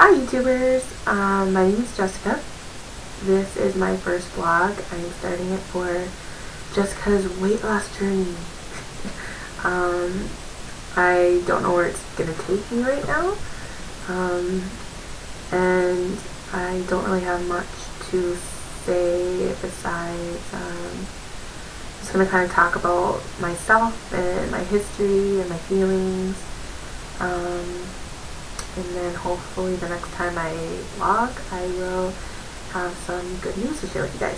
Hi YouTubers, my name is Jessica. This is my first vlog. I'm starting it for Jessica's weight loss journey. I don't know where it's going to take me right now, and I don't really have much to say besides just going to kind of talk about myself and my history and my feelings. And then hopefully the next time I vlog, I will have some good news to share with you guys.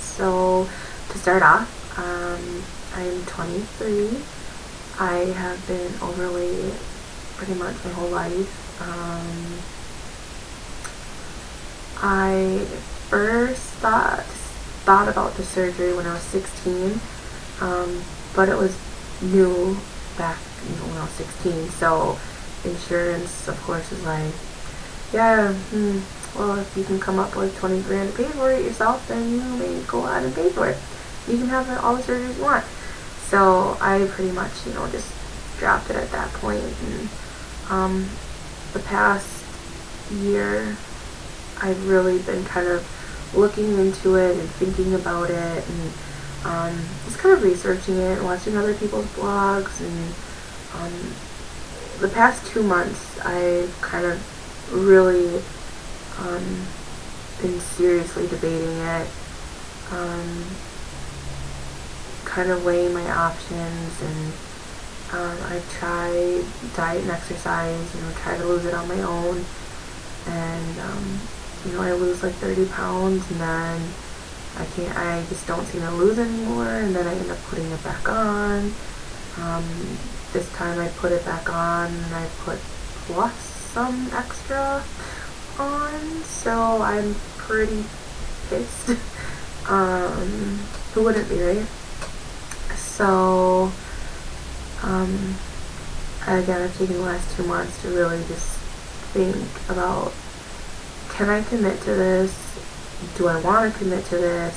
So to start off, I'm 23. I have been overweight pretty much my whole life. I first thought about the surgery when I was 16, but it was new back when I was 16, so insurance of course is like, yeah, well, if you can come up with 20 grand to pay for it yourself, then you may go out and pay for it. You can have all the surgeries you want. So I pretty much, just dropped it at that point. And the past year, I've really been kind of looking into it and thinking about it, and just kind of researching it and watching other people's blogs. And the past 2 months, I've kind of really been seriously debating it, kind of weighing my options, and I've tried diet and exercise, try to lose it on my own, and I lose like 30 pounds, and then I just don't seem to lose anymore, and then I end up putting it back on. This time I put it back on, and I put plus some extra on, so I'm pretty pissed. Who wouldn't be, right? So, again, I've taken the last 2 months to really just think about, can I commit to this? Do I want to commit to this?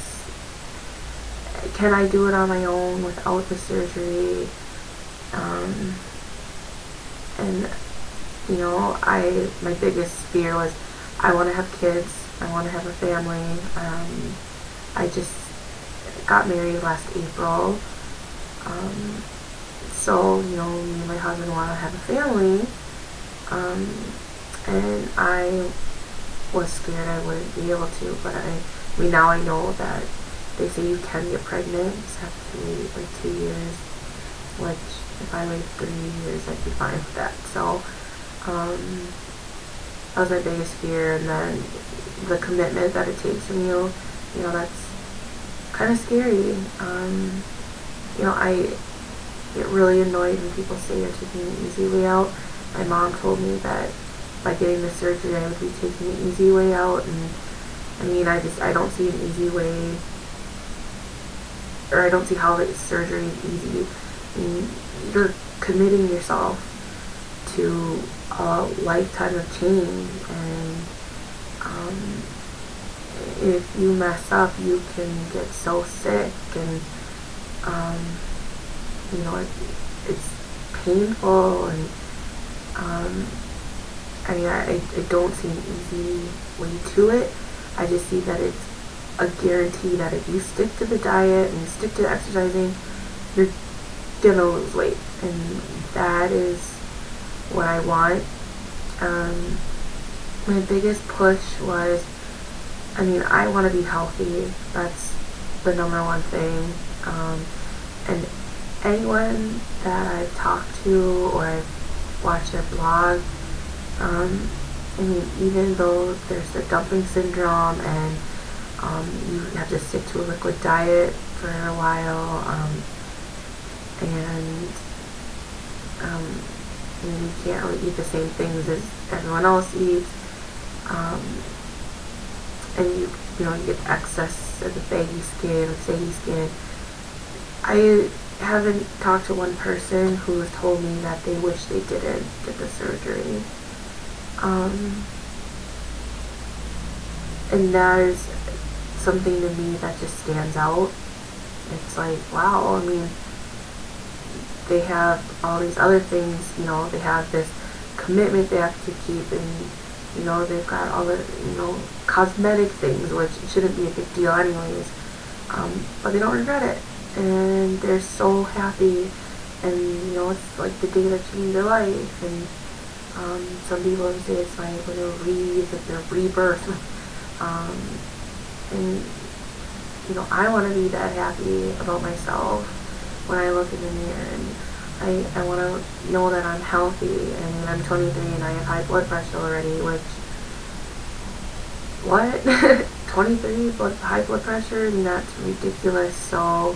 Can I do it on my own without the surgery? And my biggest fear was, I want to have kids, I want to have a family. I just got married last April, so me and my husband want to have a family, and I was scared I wouldn't be able to, but now I know that they say you can get pregnant, you just have to wait like 2 years, which if I wait 3 years, I'd be fine with that. So that was my biggest fear, and then the commitment that it takes from you, that's kind of scary. I get really annoyed when people say you're taking the easy way out. My mom told me that by getting the surgery, I would be taking the easy way out, and I don't see an easy way, or I don't see how the surgery is easy. You're committing yourself to a lifetime of change, and if you mess up, you can get so sick, and it's painful, and I don't see an easy way to it. I just see that it's a guarantee that if you stick to the diet and you stick to exercising, you're gonna lose weight, and that is what I want. My biggest push was, I want to be healthy. That's the #1 thing. And anyone that I've talked to or I've watched their blog, even though there's the dumping syndrome, and you have to stick to a liquid diet for a while, and you can't really eat the same things as everyone else eats, and you get excess of the baggy skin, or saggy skin. I haven't talked to one person who has told me that they wish they didn't get the surgery, and that is something to me that just stands out. It's like, wow, they have all these other things, they have this commitment they have to keep, and You know, they've got all the, you know, cosmetic things, which shouldn't be a big deal anyways. But they don't regret it, and they're so happy, and you know, it's like the day that changed their life. And some people say it's like when their rebirth. And you know, I want to be that happy about myself when I look in the mirror, and I want to know that I'm healthy. And I'm 23 and I have high blood pressure already, which, what? 23 high blood pressure? I mean, that's ridiculous. So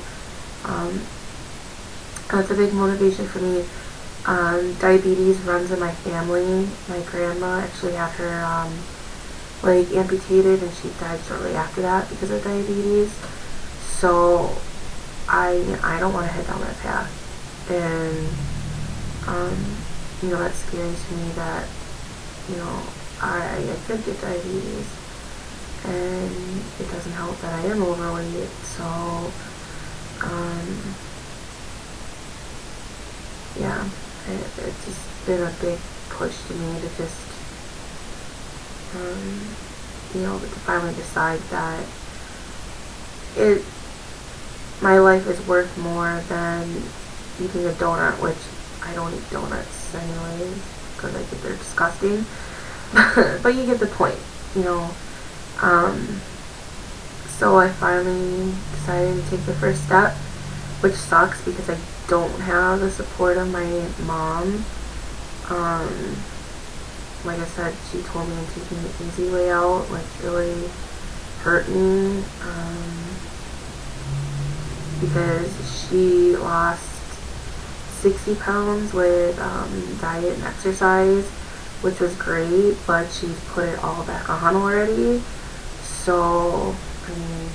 that's a big motivation for me. Diabetes runs in my family. My grandma actually had her leg amputated, and she died shortly after that because of diabetes. So I don't want to head down that path. And you know, that scares me that, you know, I could get diabetes, and it doesn't help that I am overweight. So yeah, it's just been a big push to me to just you know, to finally decide that my life is worth more than eating a donut, which I don't eat donuts anyways because I think they're disgusting. But you get the point, you know. So I finally decided to take the first step, which sucks because I don't have the support of my mom. Like I said, she told me I'm taking the easy way out, which really hurt me, because she lost 60 pounds with diet and exercise, which was great, but she's put it all back on already. So, I mean,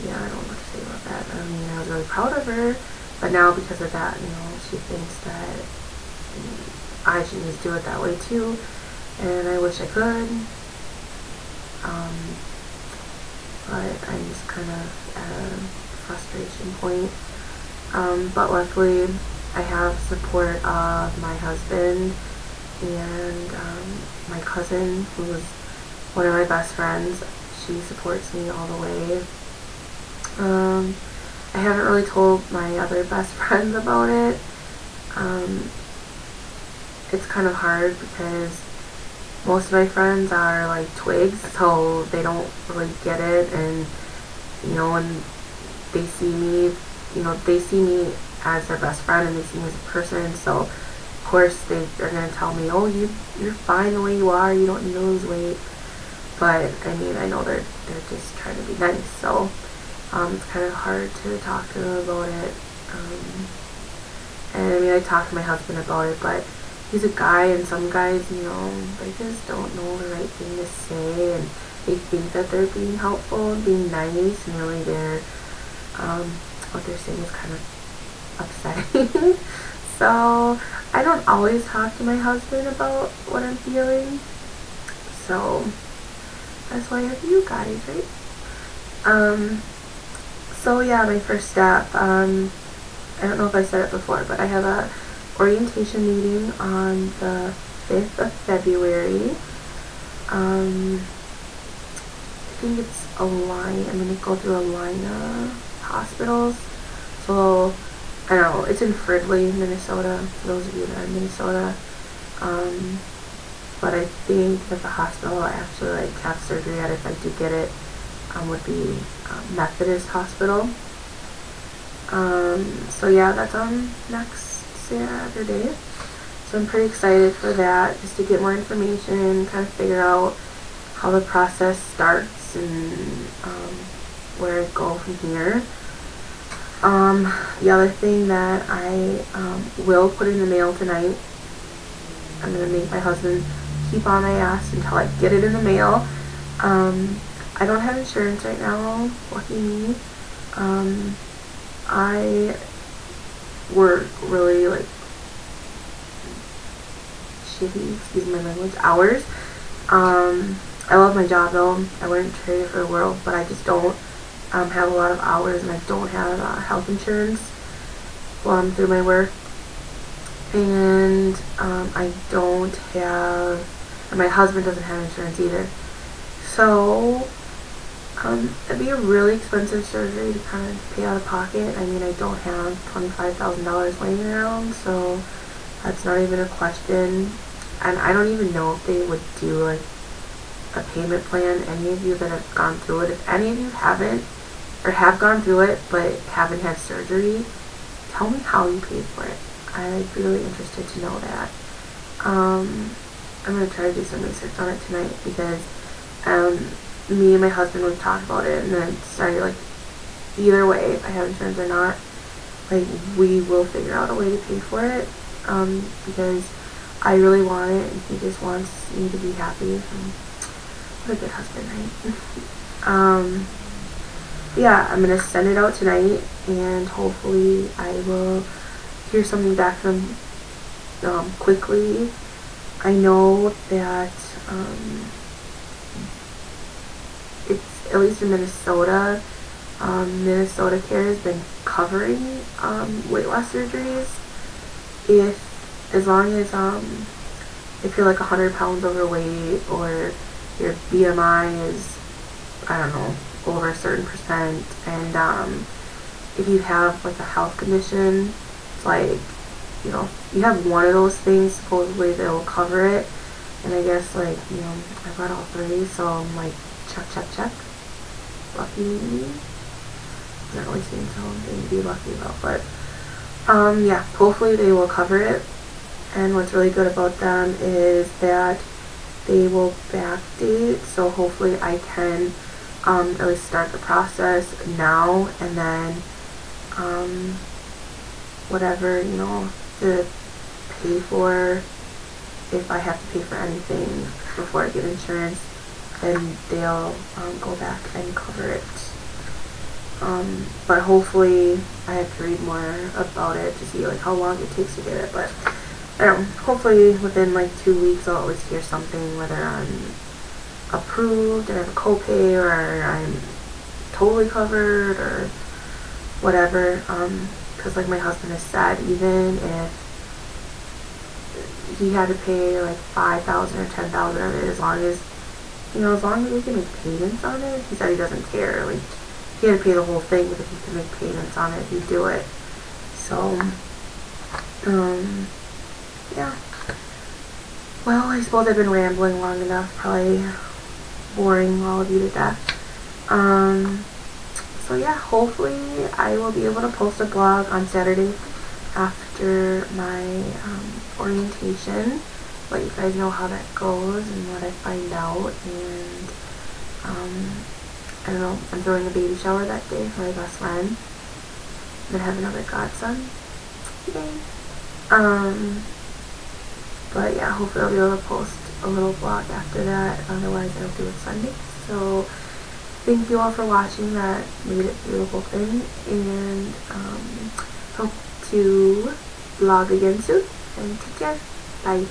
yeah, I don't know what to say about that. I mean, I was really proud of her, but now because of that, you know, she thinks that I should just do it that way too, and I wish I could, but I'm just kind of at a frustration point. But luckily I have support of my husband and my cousin, who is one of my best friends. She supports me all the way. I haven't really told my other best friends about it. It's kind of hard because most of my friends are like twigs, so they don't really get it. And you know, when they see me, you know, they see me as their best friend, and they see me as a person, so of course they're going to tell me, oh, you're fine the way you are, you don't need to lose weight. But I mean, I know they're just trying to be nice, so it's kind of hard to talk to them about it. And I mean, I talked to my husband about it, but he's a guy, and some guys, you know, they just don't know the right thing to say, and they think that they're being helpful and being nice, and really what they're saying is kind of upsetting. So I don't always talk to my husband about what I'm feeling, so that's why I have you guys, right? So yeah, my first step, I don't know if I said it before, but I have a orientation meeting on the 5th of February. I think it's I'm going to go through a line of hospitals. So, I don't know, it's in Fridley, Minnesota, for those of you that are in Minnesota. But I think that the hospital I actually like have surgery at, if I do get it, would be Methodist Hospital. So yeah, that's on next Saturday. So I'm pretty excited for that, just to get more information, kind of figure out how the process starts and where I go from here. The other thing that I will put in the mail tonight, I'm going to make my husband keep on my ass until I get it in the mail. I don't have insurance right now, lucky me. I work really like shitty, excuse my language, hours. I love my job though. I wouldn't trade it for the world, but I just don't have a lot of hours, and I don't have health insurance while I'm through my work. and I don't have, and my husband doesn't have insurance either. So it'd be a really expensive surgery to kind of pay out of pocket. I mean, I don't have $25,000 laying around, so that's not even a question. And I don't even know if they would do like a payment plan. Any of you that have gone through it, if any of you haven't or have gone through it but haven't had surgery, tell me how you paid for it. I'd be really interested to know that. I'm going to try to do some research on it tonight because me and my husband would talk about it and then decided like either way, if I have insurance or not, like we will figure out a way to pay for it because I really want it and he just wants me to be happy. What a good husband, right? Yeah, I'm going to send it out tonight and hopefully I will hear something back from quickly. I know that it's, at least in Minnesota, Minnesota Care has been covering weight loss surgeries as long as if you're like 100 pounds overweight or your BMI is, I don't know, over a certain percent, and if you have like a health condition, it's like, you know, you have one of those things, supposedly they'll cover it. And I guess, like, you know, I've got all three, so I'm like, check, check, check. Lucky me. Not really seeing something to be lucky about, but yeah, hopefully they will cover it. And what's really good about them is that they will backdate, so hopefully I can at least start the process now, and then whatever, you know, to pay for, if I have to pay for anything before I get insurance, then they'll go back and cover it. But hopefully I have to read more about it to see like how long it takes to get it, but I don't know, hopefully within like 2 weeks I'll always hear something, whether I'm approved and I have a copay or I'm totally covered or whatever, because like my husband has said, even if he had to pay like $5,000 or $10,000 of it, as long as, you know, as long as we can make payments on it, he said he doesn't care. Like, he had to pay the whole thing, but if he can make payments on it, he'd do it. So, yeah. Well, I suppose I've been rambling long enough, probably boring all of you to death. So yeah, hopefully I will be able to post a blog on Saturday after my orientation, let you guys know how that goes and what I find out, and I don't know, I'm throwing a baby shower that day for my best friend. I'm gonna have another godson. Yay. But yeah, hopefully I'll be able to post a little vlog after that, otherwise I'll do it Sunday. So thank you all for watching, that made it through the whole thing, and hope to vlog again soon, and take care. Bye.